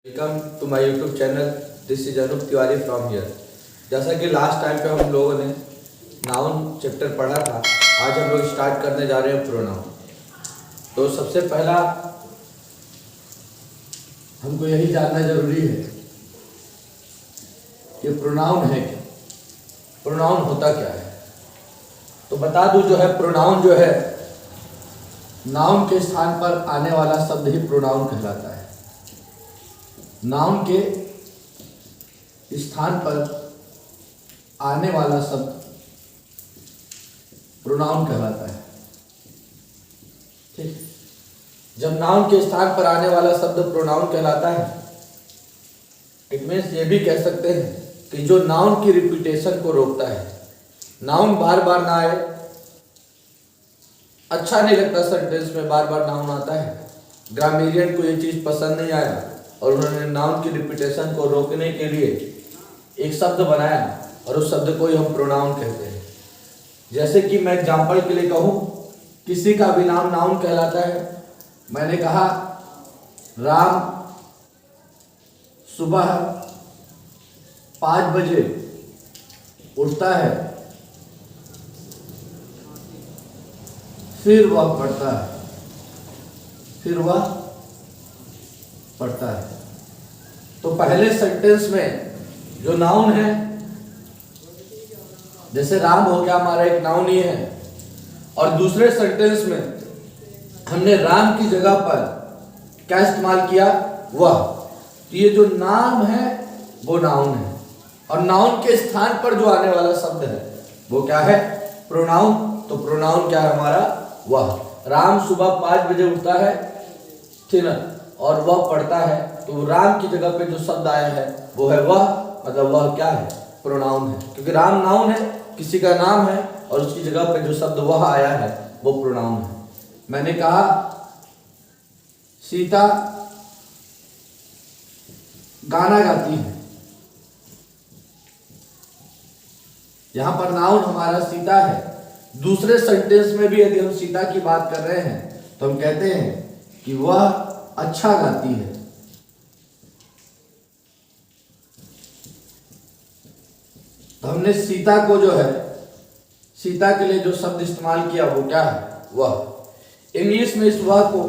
Welcome to my YouTube channel. This is Anoop Tiwari from here. जैसा कि last time पे हम लोगों ने नाउन चैप्टर पढ़ा था, आज हम लोग स्टार्ट करने जा रहे हैं प्रोनाउन। तो सबसे पहला हमको यही जानना जरूरी है कि प्रोनाउन है क्या, प्रोनाउन होता क्या है। तो बता दूं, जो है प्रोनाउन जो है नाउन के स्थान पर आने वाला शब्द ही प्रोनाउन कहलाता है। नाउन के स्थान पर आने वाला शब्द प्रोनाउन कहलाता है। ठीक, जब नाउन के स्थान पर आने वाला शब्द प्रोनाउन कहलाता है, इट मीन्स ये भी कह सकते हैं कि जो नाउन की रिपीटेशन को रोकता है। नाउन बार बार ना आए, अच्छा नहीं लगता सेंटेंस में बार बार नाउन आता है। ग्रामेरियन को ये चीज पसंद नहीं आया और उन्होंने नाउन की रिपीटेशन को रोकने के लिए एक शब्द बनाया और उस शब्द को ही हम प्रोनाउन कहते हैं। जैसे कि मैं एग्जांपल के लिए कहूँ, किसी का भी नाम नाउन कहलाता है। मैंने कहा राम सुबह 5 बजे उठता है, फिर वह पढ़ता है, फिर वह पढ़ता है। तो पहले सेंटेंस में जो नाउन है, जैसे राम हो गया हमारा एक नाउन ही है, और दूसरे सेंटेंस में हमने राम की जगह पर क्या इस्तेमाल किया, वह। तो ये जो नाम है वो नाउन है, और नाउन के स्थान पर जो आने वाला शब्द है वो क्या है, प्रोनाउन। तो प्रोनाउन क्या है हमारा, वह। राम सुबह 5 बजे उठता है, ठीक ना, और वह पढ़ता है। तो राम की जगह पे जो शब्द आया है वो है वह, मतलब वह क्या है, प्रोनाउन है। क्योंकि राम नाउन है, किसी का नाम है, और उसकी जगह पे जो शब्द वह आया है वो प्रोनाउन है। मैंने कहा सीता गाना गाती है, यहां पर नाउन हमारा सीता है। दूसरे सेंटेंस में भी यदि हम सीता की बात कर रहे हैं तो हम कहते हैं कि वह अच्छा गाती है। तो हमने सीता को जो है, सीता के लिए जो शब्द इस्तेमाल किया वो क्या है, वह। इंग्लिश में इस वह को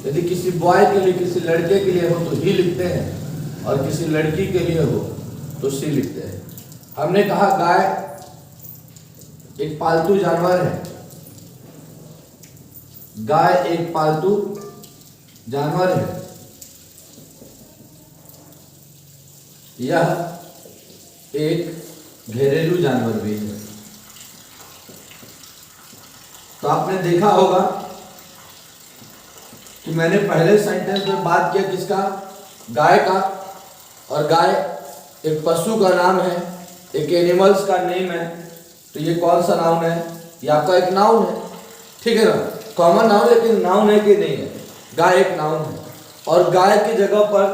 यदि किसी बॉय के लिए, किसी लड़के के लिए हो तो ही लिखते हैं, और किसी लड़की के लिए हो तो सी लिखते हैं। हमने कहा गाय एक पालतू जानवर है, गाय एक पालतू जानवर है, यह एक घरेलू जानवर भी है। तो आपने देखा होगा कि मैंने पहले सेंटेंस में बात किया किसका, गाय का, और गाय एक पशु का नाम है, एक एनिमल्स का नेम है। तो ये कौन सा नाउन है, ये आपका एक नाउन है, ठीक है ना, कॉमन नाउन, लेकिन नाउन है कि नहीं है, गाय एक नाउन है। और गाय की जगह पर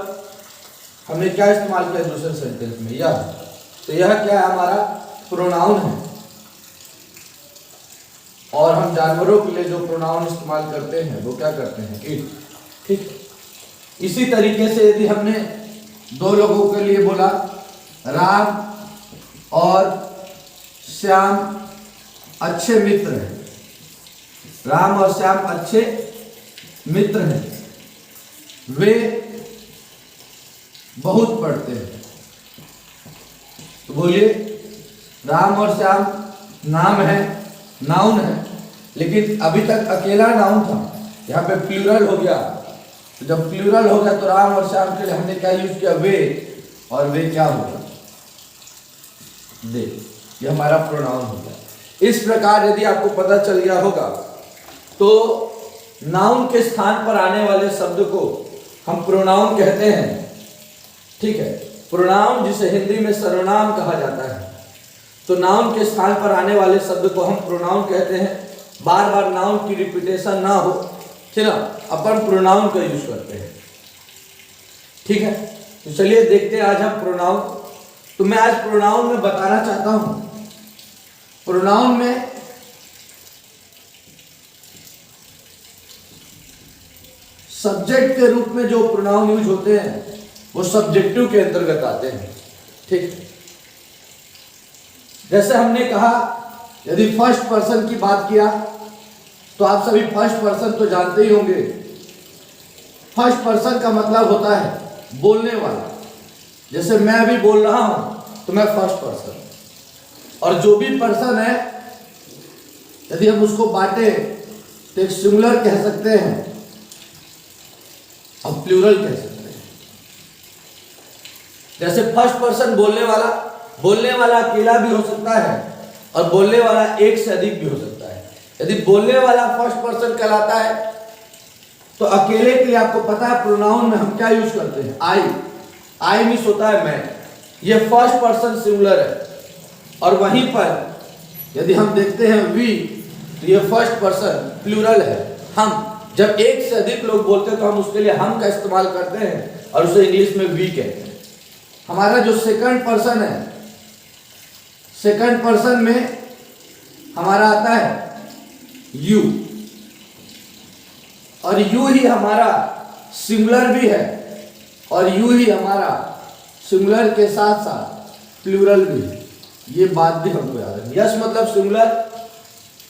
हमने क्या इस्तेमाल किया दूसरे सेंटेंस में, यह। तो यह क्या है, हमारा प्रोनाउन है। और हम जानवरों के लिए जो प्रोनाउन इस्तेमाल करते हैं वो क्या करते हैं, इट। ठीक, इसी तरीके से यदि हमने दो लोगों के लिए बोला राम और श्याम अच्छे मित्र हैं, राम और श्याम अच्छे मित्र हैं, वे बहुत पढ़ते हैं। तो बोलिए, राम और श्याम नाम है, नाउन है, लेकिन अभी तक अकेला नाउन था, यहाँ पे प्लूरल हो गया। तो जब प्लूरल हो गया तो राम और श्याम के लिए हमने क्या यूज किया, वे, और वे क्या हो गया, दे। ये हमारा प्रोनाउन हो गया। इस प्रकार यदि आपको पता चल गया होगा तो नाउन के स्थान पर आने वाले शब्द को हम प्रोनाउन कहते हैं। ठीक है, प्रोनाउन जिसे हिंदी में सर्वनाम कहा जाता है। तो नाउन के स्थान पर आने वाले शब्द को हम प्रोनाउन कहते हैं। बार बार नाउन की रिपीटेशन ना हो, ठीक ना, अपन प्रोनाउन का यूज करते हैं। ठीक है, तो चलिए देखते हैं आज हम प्रोनाउन। तो मैं आज प्रोनाउन में बताना चाहता हूं, प्रोनाउन में सब्जेक्ट के रूप में जो प्रोनाउन यूज होते हैं वो सब्जेक्टिव के अंतर्गत आते हैं। ठीक, जैसे हमने कहा यदि फर्स्ट पर्सन की बात किया तो आप सभी फर्स्ट पर्सन तो जानते ही होंगे। फर्स्ट पर्सन का मतलब होता है बोलने वाला। जैसे मैं अभी बोल रहा हूं तो मैं फर्स्ट पर्सन, और जो भी पर्सन है यदि हम उसको बांटे तो एक सिंगुलर कह सकते हैं और प्लूरल कह सकते हैं। जैसे फर्स्ट पर्सन बोलने वाला अकेला भी हो सकता है और बोलने वाला एक से अधिक भी हो सकता है। यदि बोलने वाला फर्स्ट पर्सन कहलाता है तो अकेले के लिए आपको पता है प्रोनाउन में हम क्या यूज करते हैं, आई मीन्स होता है मैं। ये फर्स्ट पर्सन सिंगुलर है। और वहीं पर यदि हम देखते हैं वी तो ये फर्स्ट पर्सन प्लूरल है, हम। जब एक से अधिक लोग बोलते हैं तो हम उसके लिए हम का इस्तेमाल करते हैं और उसे इंग्लिश में वी कहते हैं। हमारा जो सेकंड पर्सन है, सेकंड पर्सन में हमारा आता है यू, और यू ही हमारा सिंगुलर भी है और यू ही हमारा सिंगुलर के साथ साथ प्लूरल भी है। ये बात भी हमको याद है। यस मतलब सिंगुलर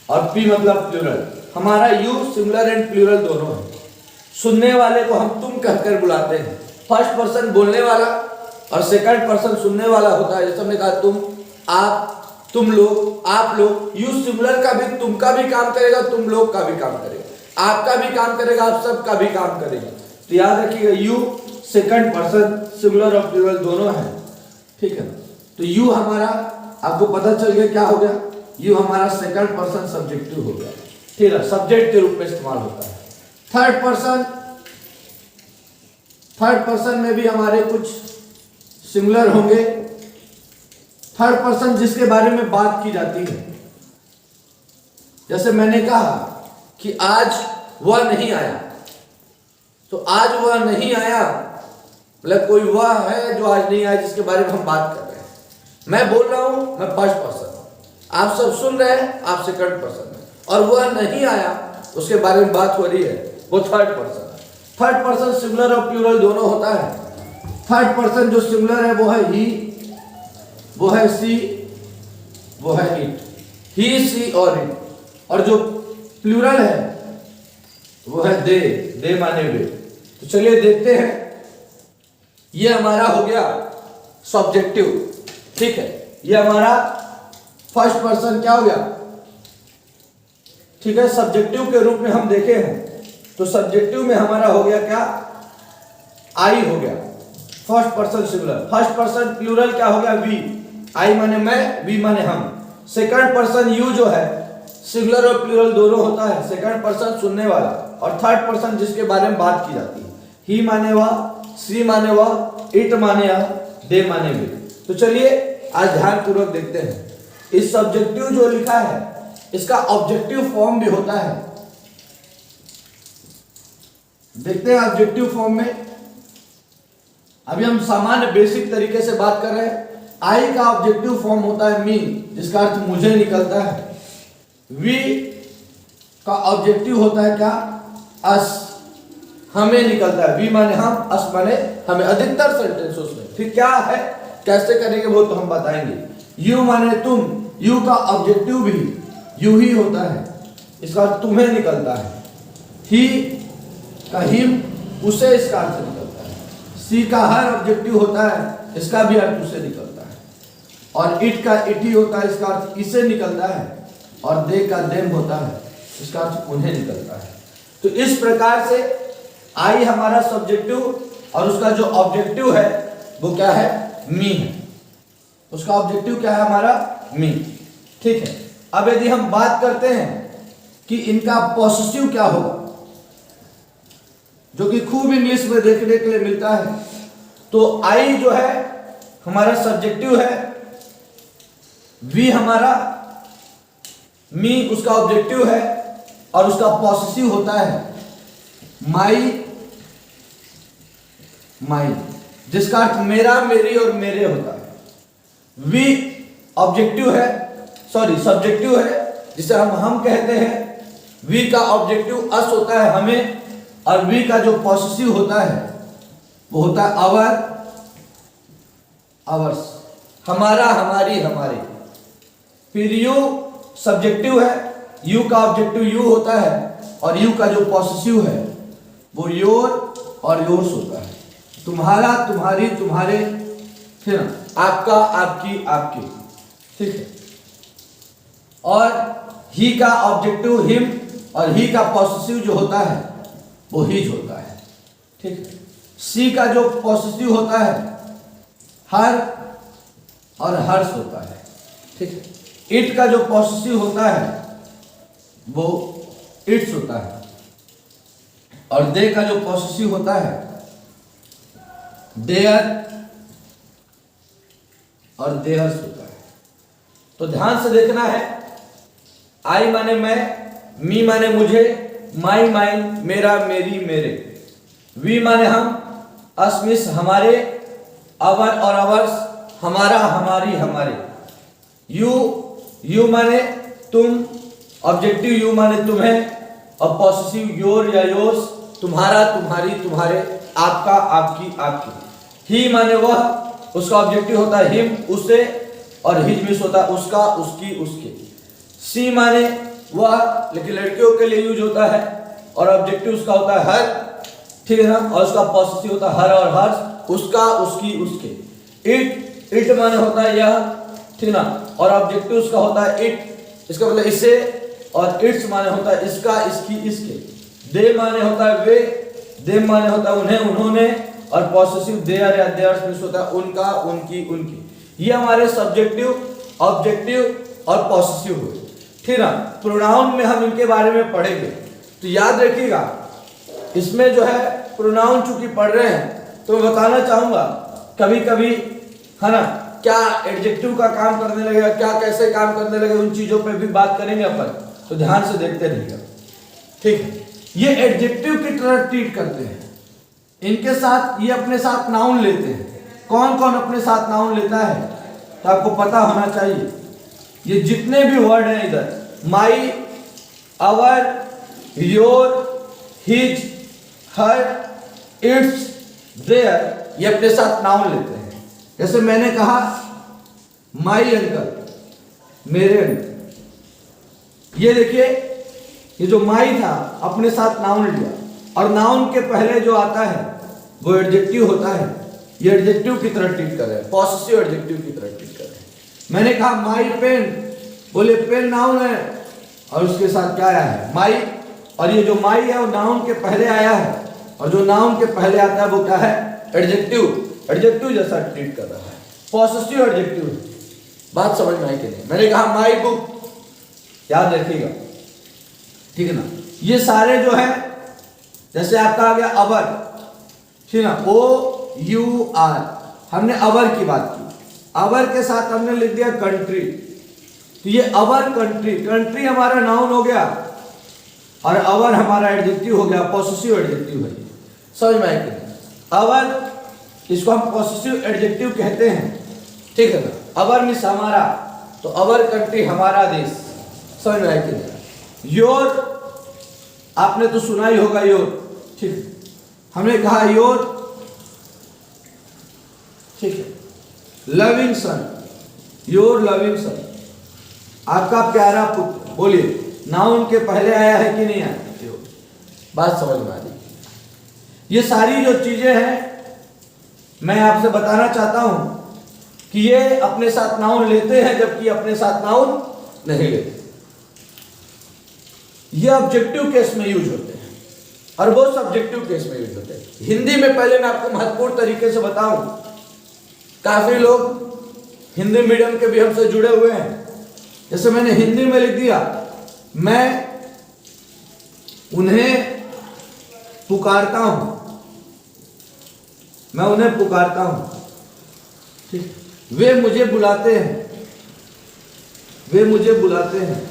और पी मतलब प्लूरल। हमारा यू सिंगुलर एंड प्लूरल दोनों है। सुनने वाले को हम तुम कहकर बुलाते हैं। फर्स्ट पर्सन बोलने वाला और सेकंड पर्सन सुनने वाला होता है। जैसे हमने कहा तुम, आप, तुम लोग, आप लोग। यू सिंगुलर का भी, तुम का भी काम करेगा, तुम लोग का भी काम करेगा, आपका भी काम करेगा, आप सब का भी काम करेगा। तो याद रखिएगा यू सेकंड पर्सन सिंगुलर और प्लूरल दोनों है। ठीक है, तो यू हमारा आपको पता चल गया क्या हो गया, यू हमारा सेकंड पर्सन सब्जेक्टिव हो गया। ठीक है, सब्जेक्ट के रूप में इस्तेमाल होता है। थर्ड पर्सन में भी हमारे कुछ सिंगुलर होंगे। थर्ड पर्सन जिसके बारे में बात की जाती है, जैसे मैंने कहा कि आज वह नहीं आया, तो आज वह नहीं आया मतलब कोई वह है जो आज नहीं आया जिसके बारे में हम बात कर रहे हैं। मैं बोल रहा हूं, मैं फर्स्ट पर्सन हूं, आप सब सुन रहे हैं, आप सेकंड पर्सन हैं, और वह नहीं आया उसके बारे में बात हो रही है, वो थर्ड पर्सन है। थर्ड पर्सन सिंगुलर और प्लूरल दोनों होता है। थर्ड पर्सन जो सिंगुलर है वो है ही, वो है सी, वो है इट। ही, सी और इट। और जो प्लूरल है वो है दे माने वे। तो चलिए देखते हैं। ये हमारा हो गया सब्जेक्टिव। ठीक है, ये हमारा फर्स्ट पर्सन क्या हो गया। ठीक है, सब्जेक्टिव के रूप में हम देखे हैं तो सब्जेक्टिव में हमारा हो गया क्या, आई हो गया first person singular. First person plural क्या हो गया, वी। आई माने मैं, वी माने हम। सेकंड पर्सन यू जो है सिंगुलर और प्लूरल दोनों होता है। सेकंड पर्सन सुनने वाला, और थर्ड पर्सन जिसके बारे में बात की जाती है। ही माने वह, सी माने वह, इट माने यह, दे माने वे। तो चलिए आज ध्यान पूर्वक देखते हैं। इस सब्जेक्टिव जो लिखा है इसका ऑब्जेक्टिव फॉर्म भी होता है। देखते हैं ऑब्जेक्टिव फॉर्म में। अभी हम सामान्य बेसिक तरीके से बात कर रहे हैं। आई का ऑब्जेक्टिव फॉर्म होता है मी, जिसका अर्थ मुझे निकलता है। वी का ऑब्जेक्टिव होता है क्या, अस, हमें निकलता है। वी माने हम, अस माने हमें, अधिकतर सेंटेंसेस में। फिर क्या है, कैसे करेंगे वो तो हम बताएंगे। यू माने तुम, यू का ऑब्जेक्टिव भी यू ही होता है, इसका अर्थ तुम्हें निकलता है। ही का हिम, उसे इसका अर्थ निकलता है। सी का हर ऑब्जेक्टिव होता है, इसका भी अर्थ उसे निकलता है। और इट का इट ही होता है, इसका अर्थ इसे निकलता है। और दे का देम होता है, इसका अर्थ उन्हें निकलता है। तो इस प्रकार से आई हमारा सब्जेक्टिव और उसका जो ऑब्जेक्टिव है वो क्या है, मी है। उसका ऑब्जेक्टिव क्या है हमारा, मी। ठीक है, अब यदि हम बात करते हैं कि इनका पॉसेसिव क्या होगा, जो कि खूब इंग्लिश में देखने के लिए मिलता है, तो आई जो है हमारा सब्जेक्टिव है, वी हमारा, मी उसका ऑब्जेक्टिव है, और उसका पॉसेसिव होता है माई, माई, जिसका अर्थ मेरा, मेरी और मेरे होता है। वी ऑब्जेक्टिव है, सॉरी सब्जेक्टिव है, जिसे हम कहते हैं। वी का ऑब्जेक्टिव अस होता है, हमें, और वी का जो पॉसेसिव होता है वो होता है अवर, आवर्स, हमारा, हमारी, हमारे। फिर यू सब्जेक्टिव है, यू का ऑब्जेक्टिव यू होता है, और यू का जो पॉसेसिव है वो योर और योर्स होता है। तुम्हारा, तुम्हारी, तुम्हारे, फिर आपका, आपकी, आपके, ठीक है। और ही का ऑब्जेक्टिव हिम, और ही का पॉसेसिव जो होता है वो हिज होता है, ठीक है। सी का जो पॉसेसिव होता है हर और हर्ष होता है, ठीक है। इट का जो पॉसेसिव होता है वो इट्स होता है, और दे का जो पॉसेसिव होता है देयर और देयर्स होता है। तो ध्यान से देखना है, आई माने मैं, मी माने मुझे, माई माइन मेरा, मेरी, मेरे, वी माने हम, अस मिस हमारे, अवर और अवर्स हमारा, हमारी, हमारे, यू माने तुम, ऑब्जेक्टिव यू माने तुम्हें, और पॉसेसिव योर या योर्स तुम्हारा, तुम्हारी, तुम्हारे, आपका, आपकी, आपकी। ही माने वह, उसका ऑब्जेक्टिव होता है हिम, उसे, और हिज मिस होता है उसका, उसकी, उसके। सी माने वह, लेकिन लड़कियों के लिए यूज होता है, और ऑब्जेक्टिव उसका होता है हर, ठीक है ना, और उसका पॉसेसिव होता है हर और हर्ष, उसका, उसकी, उसके। इट माने होता है यह, ठीक ना, और ऑब्जेक्टिव उसका होता है इट, इसका मतलब इसे, और इट्स माने होता है इसका, इसकी, इसके। दे माने होता है वे, देम माने होता है उन्हें, उन्होंने, और पॉसेसिव देयर या देयर्स मिस होता है उनका, उनकी, उनकी। ये हमारे सब्जेक्टिव, ऑब्जेक्टिव और पॉसेसिव हुए, ठीक ना। प्रोनाउन में हम इनके बारे में पढ़ेंगे, तो याद रखिएगा इसमें जो है प्रोनाउन चूंकि पढ़ रहे हैं तो मैं बताना चाहूंगा कभी कभी, है ना, क्या एडजेक्टिव का काम करने लगेगा, क्या कैसे काम करने लगेगा, उन चीजों पे भी बात करेंगे अपन, तो ध्यान से देखते रहिएगा, ठीक है। ये एडजेक्टिव की तरह ट्रीट करते हैं, इनके साथ ये अपने साथ नाउन लेते हैं। कौन कौन अपने साथ नाउन लेता है तो आपको पता होना चाहिए। ये जितने भी वर्ड हैं इधर, my, our, your, his, her, its, their, ये अपने साथ नाउन लेते हैं। जैसे मैंने कहा माई अंकल, मेरे अंकल, ये देखिए ये जो माई था अपने साथ नाउन लिया, और नाउन के पहले जो आता है वो एडजेक्टिव होता है। ये एडजेक्टिव की तरह ट्रीट कर रहे हैं, पॉसेसिव एडजेक्टिव की तरह ट्रीट कर रहे हैं। मैंने कहा माई पेन, बोले पेन नाउन है, और उसके साथ क्या आया है माई, और ये जो माई है वो नाउन के पहले आया है, और जो नाउन के पहले आता है वो क्या है एडजेक्टिव। एडजेक्टिव जैसा ट्रीट कर रहा है, पॉसेसिव एडजेक्टिव। बात समझ में आई कि नहीं? मैंने कहा माई बुक, याद रखिएगा, ठीक है ना। ये सारे जो है, जैसे आपका आ गया अवर, ठीक है ना, ओ यू आर, हमने अवर की बात की, अवर के साथ हमने लिख दिया कंट्री, तो ये अवर कंट्री, कंट्री हमारा नाउन हो गया और अवर हमारा एडजेक्टिव हो गया, पॉसेसिव एडजेक्टिव है। समझ में आया कि नहीं? अवर, इसको हम पॉसेसिव एडजेक्टिव कहते हैं, ठीक है ना। अवर मीन्स हमारा, तो अवर कंट्री हमारा देश। समझ में आया कि नहीं? योर, आपने तो सुना ही होगा योर, ठीक, हमने कहा योर, ठीक है। Loving son, your loving son, आपका प्यारा पुत्र, बोलिए नाउन के पहले आया है कि नहीं आया? बात समझ में आ रही? ये सारी जो चीजें हैं मैं आपसे बताना चाहता हूं कि ये अपने साथ नाउन लेते हैं, जबकि अपने साथ नाउन नहीं लेते। ये ऑब्जेक्टिव केस में यूज होते हैं और वो सब्जेक्टिव केस में यूज होते हैं। हिंदी में पहले मैं आपको महत्वपूर्ण तरीके से बताऊं, काफी लोग हिंदी मीडियम के भी हमसे जुड़े हुए हैं। जैसे मैंने हिंदी में लिख दिया, मैं उन्हें पुकारता हूं, मैं उन्हें पुकारता हूं, ठीक, वे मुझे बुलाते हैं, वे मुझे बुलाते हैं,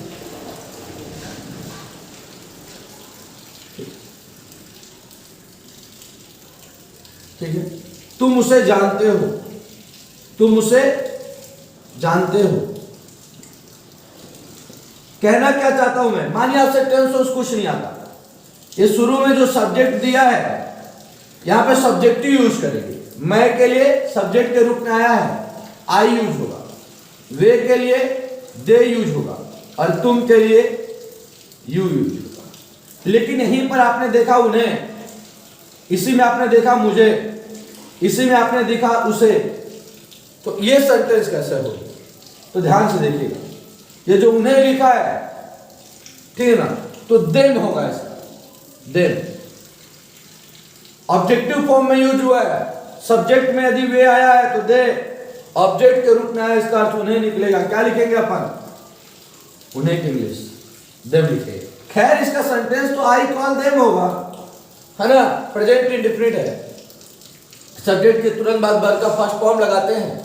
ठीक है। तुम उसे जानते हो, तुम उसे जानते हो। कहना क्या चाहता हूं मैं, मानिए आपसे टेंस सोर्स कुछ नहीं आता, ये शुरू में जो सब्जेक्ट दिया है यहां पे सब्जेक्टिव यूज करेंगे। मैं के लिए सब्जेक्ट के रूप में आया है, आई यूज होगा, वे के लिए दे यूज होगा और तुम के लिए यू यूज होगा। लेकिन यहीं पर आपने देखा उन्हें, इसी में आपने देखा मुझे, इसी में आपने देखा उसे, तो ये सेंटेंस कैसे हो? तो ध्यान से देखिएगा, ये जो उन्हें लिखा है, ठीक है ना, तो देम होगा इसका, देम ऑब्जेक्टिव फॉर्म में यूज हुआ है। सब्जेक्ट में यदि वे आया है तो दे ऑब्जेक्ट के रूप में आया, इसका अर्थ उन्हें निकलेगा। क्या लिखेंगे अपन? उन्हें की इंग्लिश देम लिखेंगे। खैर इसका सेंटेंस तो आई कॉल देम होगा, है ना, प्रेजेंट इंडेफिनिट है, सब्जेक्ट के तुरंत बाद वर्ब का फर्स्ट फॉर्म लगाते हैं।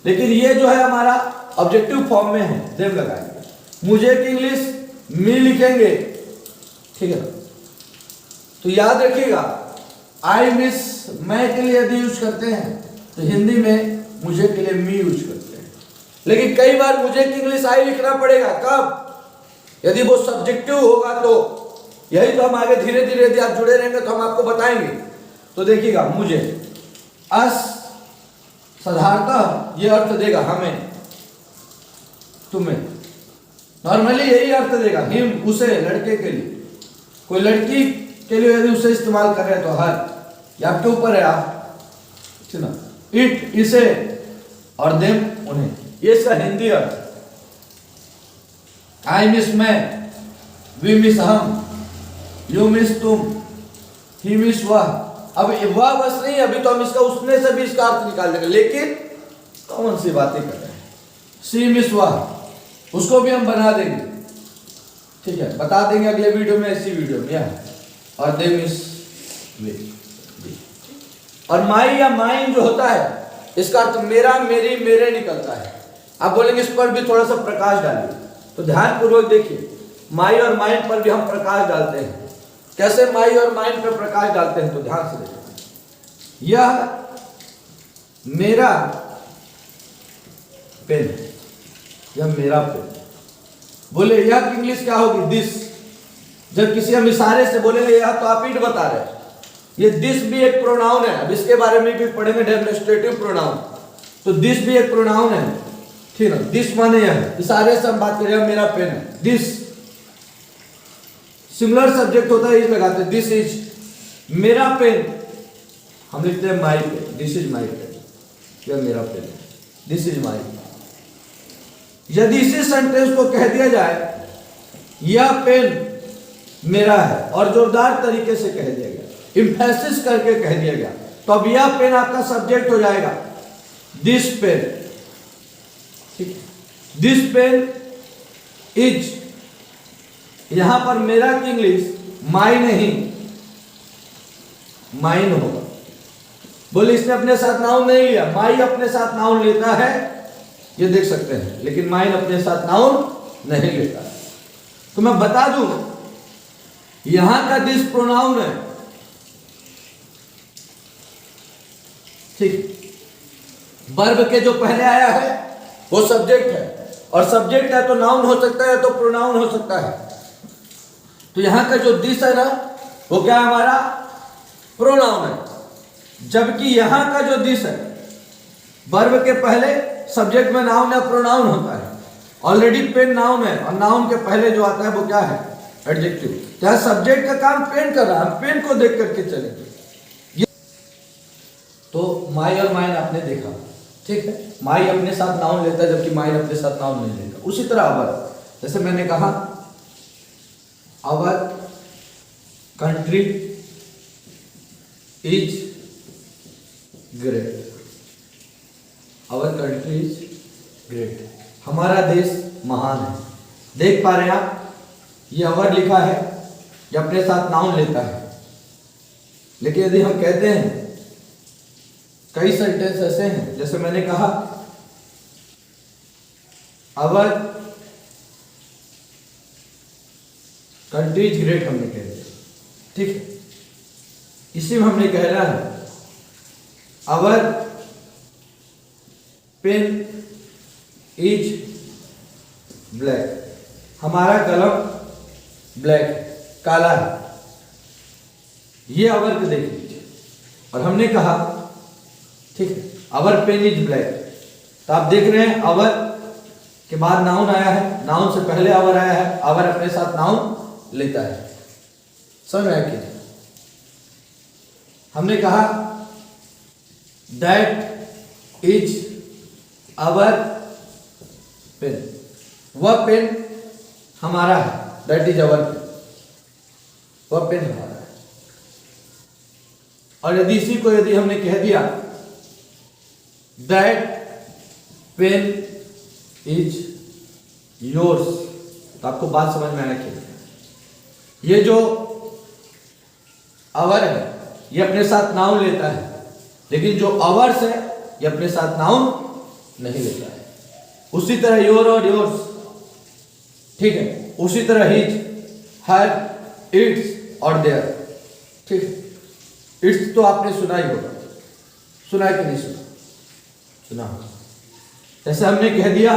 लेकिन ये जो है हमारा ऑब्जेक्टिव फॉर्म में है, देम लगाएंगे। मुझे की इंग्लिश मी लिखेंगे, ठीक है ना। तो याद रखिएगा, आई मिस मैं के लिए यदि यूज करते हैं तो हिंदी में मुझे के लिए मी यूज करते हैं। लेकिन कई बार मुझे की इंग्लिश आई लिखना पड़ेगा, कब? यदि वो सब्जेक्टिव होगा तो। यही तो हम आगे धीरे धीरे यदि आप जुड़े रहेंगे तो हम आपको बताएंगे। तो देखिएगा, मुझे अस साधारणतः यह अर्थ देगा हमें, तुम्हें, नॉर्मली यही अर्थ देगा। हिम उसे, लड़के के लिए, कोई लड़की के लिए यदि उसे इस्तेमाल कर रहे हैं तो हर, ये आपके ऊपर है, आप, ठीक ना। इट इसे और देम उन्हें, ये इसका हिंदी अर्थ। आई मिस मैं, वी मिस हम, यू मिस तुम, ही मिस वह। अब वह बस नहीं, अभी तो हम इसका उसमें से भी इसका अर्थ निकाल देंगे, लेकिन कौन सी बातें कर रहे हैं। सी मिस वह, उसको भी हम बना देंगे, ठीक है, बता देंगे अगले वीडियो में, इसी वीडियो में यह। और दे मिस वे। और माई या माइन जो होता है, इसका अर्थ मेरा, मेरी, मेरे निकलता है। आप बोलेंगे इस पर भी थोड़ा सा प्रकाश डालिए, तो ध्यान पूर्वक देखिए, माई और माइन पर भी हम प्रकाश डालते हैं। कैसे माई और माइन पर प्रकाश डालते हैं? तो ध्यान से देखिए, यह मेरा पेन, यह मेरा पेन। बोले यह इंग्लिश क्या होगी? दिस। जब किसी हम इशारे से बोलेंगे यह, तो आप इट बता रहे हैं। ये दिस भी एक प्रोनाउन है, अब इसके बारे में भी पढ़ेंगे, डेमोन्स्ट्रेटिव प्रोनाउन। तो दिस भी एक प्रोनाउन है, ठीक है। दिस माने यह, इशारे से हम बात करें, मेरा पेन है, दिस। सिमिलर सब्जेक्ट होता है, इज लगाते हैं, दिस इज मेरा पेन, हम लिखते हैं my pen, this is my pen, यह मेरा पेन है, दिस इज माई। यदि इसी सेंटेंस को कह दिया जाए यह पेन मेरा है, और जोरदार तरीके से कह दिया गया, इम्फेसिस करके कह दिया गया, तो अब यह पेन आपका सब्जेक्ट हो जाएगा, दिस पेन, ठीक। दिस पेन इज, यहां पर मेरा की इंग्लिश माई नहीं, माइन होगा। बोले इसने अपने साथ नाउन नहीं लिया, माई अपने साथ नाउन लेता है, ये देख सकते हैं, लेकिन माइन अपने साथ नाउन नहीं लेता है। तो मैं बता दूं, यहां का दिस प्रोनाउन है, ठीक। वर्ब के जो पहले आया है वो सब्जेक्ट है, और सब्जेक्ट है तो नाउन हो सकता है, तो प्रोनाउन हो सकता है। तो यहां का जो दिस है ना, वो क्या है? हमारा प्रोनाउन है। जबकि यहां का जो दिस है, वर्ब के पहले सब्जेक्ट में नाउन या प्रोनाउन होता है। ऑलरेडी पेन नाउन है, और नाउन के पहले जो आता है वो क्या है? एडजेक्टिव। तो सब्जेक्ट का काम पेन कर रहा है, हम पेन को देख करके चलेंगे। तो माई और माइन आपने देखा, ठीक है। माई अपने साथ नाउन लेता है, जबकि माइन अपने साथ नाउन नहीं लेता। उसी तरह अवर, जैसे मैंने कहा, our country is great, our country is great, हमारा देश महान है। देख पा रहे हैं आप, ये अवर लिखा है, ये अपने साथ नाउन लेता है। लेकिन यदि हम कहते हैं, कई सेंटेंस ऐसे हैं, जैसे मैंने कहा अवर कंट्री इज ग्रेट, हमने कह दिया, ठीक है। इसी में हमने कहना है अवर पेन इज ब्लैक, हमारा कलम ब्लैक, काला है। ये अवर को देख लीजिए, और हमने कहा, ठीक है, अवर पेन इज ब्लैक, तो आप देख रहे हैं अवर के बाद नाउन आया है, नाउन से पहले अवर आया है, अवर अपने साथ नाउन लेता है। समझ में आया कि हमने कहा दैट इज अवर पेन, वह पेन हमारा है, दैट इज अवर पेन, वह पेन हमारा है। और यदि इसी को यदि हमने कह दिया दैट पेन इज योर्स, तो आपको बात समझ में आना चाहिए। ये जो अवर है ये अपने साथ नाउन लेता है, लेकिन जो अवर्स है ये अपने साथ नाउन नहीं लेता है। उसी तरह योर और योर्स, ठीक है, उसी तरह हिज, हर, इट्स और देयर, ठीक है। इट्स तो आपने सुना ही होगा, सुना है कि नहीं सुना? सुना। जैसे हमने कह दिया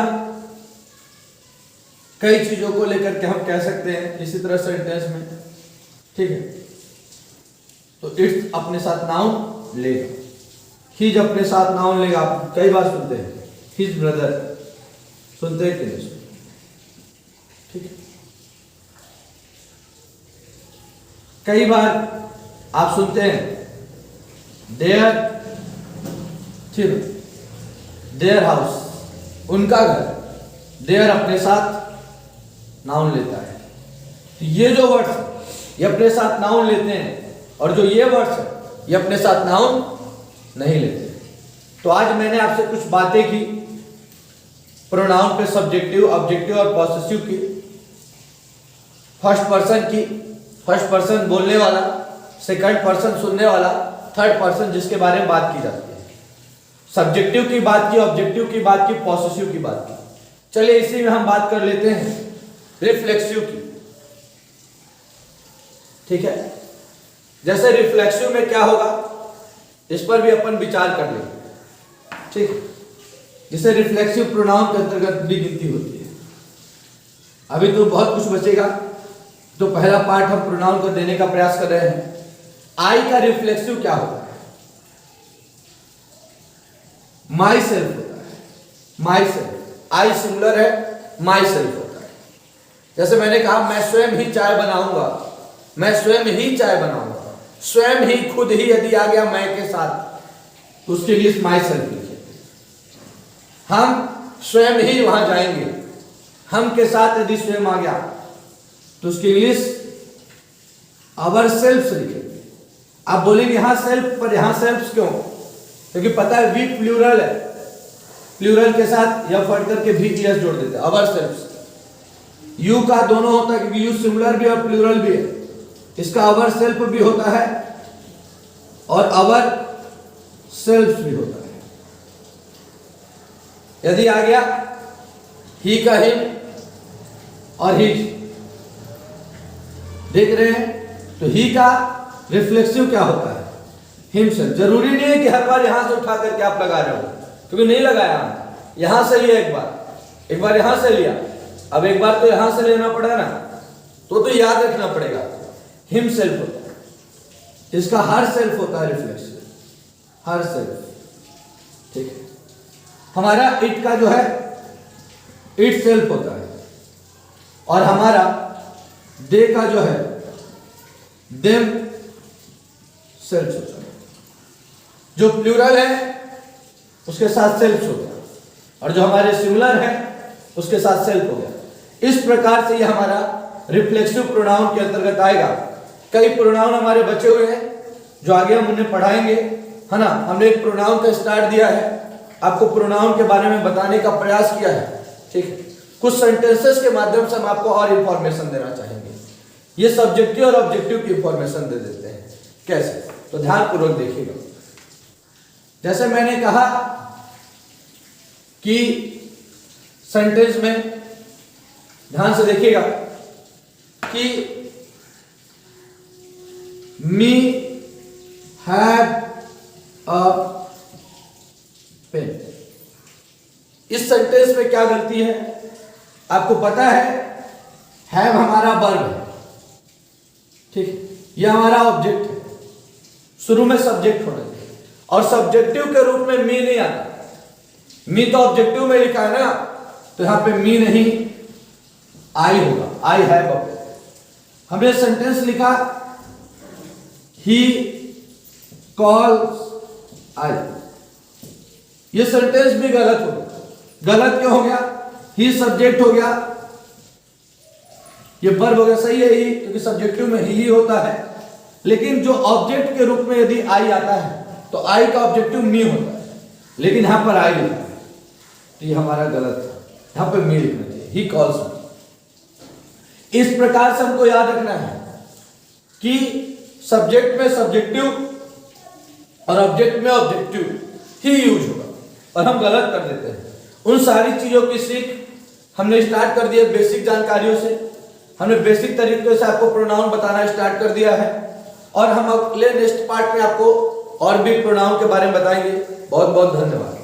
कई चीजों को लेकर के हम कह सकते हैं इसी तरह सेंटेंस में, ठीक है। तो इट्स अपने साथ नाउन लेगा, हिज अपने साथ नाउन लेगा। आप कई बार सुनते हैं हिज ब्रदर, सुनते हैं कि नहीं सुनते? ठीक है। कई बार आप सुनते हैं देयर, ठीक है, देयर हाउस, उनका घर, देयर अपने साथ नाउन लेता है। तो ये जो वर्ड्स ये अपने साथ नाउन लेते हैं, और जो ये वर्ड्स है ये अपने साथ नाउन नहीं लेते। तो आज मैंने आपसे कुछ बातें की प्रोनाउन पे, सब्जेक्टिव, ऑब्जेक्टिव और पॉसेसिव की। फर्स्ट पर्सन की, फर्स्ट पर्सन बोलने वाला, सेकंड पर्सन सुनने वाला, थर्ड पर्सन जिसके बारे में बात की जाती है। सब्जेक्टिव की बात की, ऑब्जेक्टिव की बात की, पॉसेसिव की बात की। चलिए इसी में हम बात कर लेते हैं रिफ्लेक्सिव की, ठीक है। जैसे रिफ्लेक्सिव में क्या होगा इस पर भी अपन विचार कर लेंगे, ठीक है। जिसे रिफ्लेक्सिव प्रोनाउन के अंतर्गत भी गिनती होती है। अभी तो बहुत कुछ बचेगा, तो पहला पार्ट हम प्रोनाउन को देने का प्रयास कर रहे हैं। आई का रिफ्लेक्सिव क्या होता है? माई सेल्फ होता है, माई सेल्फ। आई सिंगुलर है, माई सेल्फ होता है। जैसे मैंने कहा मैं स्वयं ही चाय बनाऊंगा, मैं स्वयं ही चाय बनाऊंगा, स्वयं ही, खुद ही यदि आ गया मैं के साथ तो उसके लिए माई सेल्फ लिखिए। हम स्वयं ही वहां जाएंगे, हम के साथ यदि स्वयं आ गया तो उसकी इंग्लिश आवर सेल्फ लिखेंगे। आप बोलेंगे यहां सेल्फ, पर यहां सेल्फ क्यों? क्योंकि पता है वी प्लूरल है, प्लूरल के साथ या फट करके भी एस जोड़ देते हैं, अवर सेल्फ। यू का दोनों होता है क्योंकि यू सिंगुलर भी और प्लूरल भी है। इसका अवर सेल्फ भी होता है और अवर सेल्फ भी होता है। यदि आ गया ही का हिम और हिज, देख रहे हैं, तो ही का रिफ्लेक्सिव क्या होता है? हिमसेल्फ। जरूरी नहीं है कि हर बार यहां से उठा करके आप लगा रहे हो, क्योंकि नहीं लगाया हम। यहां से लिया एक बार यहां से लिया, अब एक बार तो यहां से लेना पड़ा ना, तो याद रखना पड़ेगा। हिमसेल्फ होता है, इसका हर सेल्फ होता है रिफ्लेक्सिव, हर सेल्फ, ठीक है। हमारा इट का जो है इट सेल्फ होता है, और हमारा दे का जो है देम सेल्फ होता है। जो प्लूरल है उसके साथ सेल्फ हो गया, और जो हमारे सिंगुलर है उसके साथ सेल्फ हो गया। इस प्रकार से ये हमारा रिफ्लेक्सिव प्रोनाउन के अंतर्गत आएगा। कई प्रोनाउन हमारे बचे हुए हैं जो आगे हम उन्हें पढ़ाएंगे, है ना। हमने एक प्रोनाउन का स्टार्ट दिया है, आपको प्रोनाउन के बारे में बताने का प्रयास किया है, ठीक है। कुछ सेंटेंसेस के माध्यम से हम आपको और इंफॉर्मेशन देना चाहेंगे। ये सब्जेक्टिव और ऑब्जेक्टिव की इंफॉर्मेशन दे देते हैं। कैसे? तो ध्यानपूर्वक देखिएगा। जैसे मैंने कहा कि सेंटेंस में ध्यान से देखिएगा कि मी हैव अ पेन। इस सेंटेंस में क्या गलती है आपको पता है? हैव हमारा वर्ब है, ठीक है, यह हमारा ऑब्जेक्ट है। शुरू में सब्जेक्ट होना चाहिए, और सब्जेक्टिव के रूप में मी नहीं आता। मी तो ऑब्जेक्टिव में लिखा है ना, तो यहां पे मी नहीं आई होगा, आई हैव अ पेट। हमने सेंटेंस लिखा ही कॉल्स आई, ये सेंटेंस भी गलत हो गया। गलत क्यों हो गया? ही सब्जेक्ट हो गया, ये वर्ब हो गया। सही है ही, क्योंकि सब्जेक्टिव में ही होता है, लेकिन जो ऑब्जेक्ट के रूप में यदि आई आता है तो आई का ऑब्जेक्टिव मी होता है, लेकिन यहां पर आई लिखा है, तो ये हमारा गलत है। यहां पर मी लिखना चाहिए, ही कॉल्स मी। इस प्रकार से हमको याद रखना है कि सब्जेक्ट में सब्जेक्टिव और ऑब्जेक्ट में ऑब्जेक्टिव ही यूज होगा, और हम गलत कर देते हैं। उन सारी चीजों की सीख हमने स्टार्ट कर दिया बेसिक जानकारियों से। हमने बेसिक तरीके से आपको प्रोनाउन बताना स्टार्ट कर दिया है, और हम अगले नेक्स्ट पार्ट में आपको और भी प्रोनाउन के बारे में बताएंगे। बहुत बहुत धन्यवाद।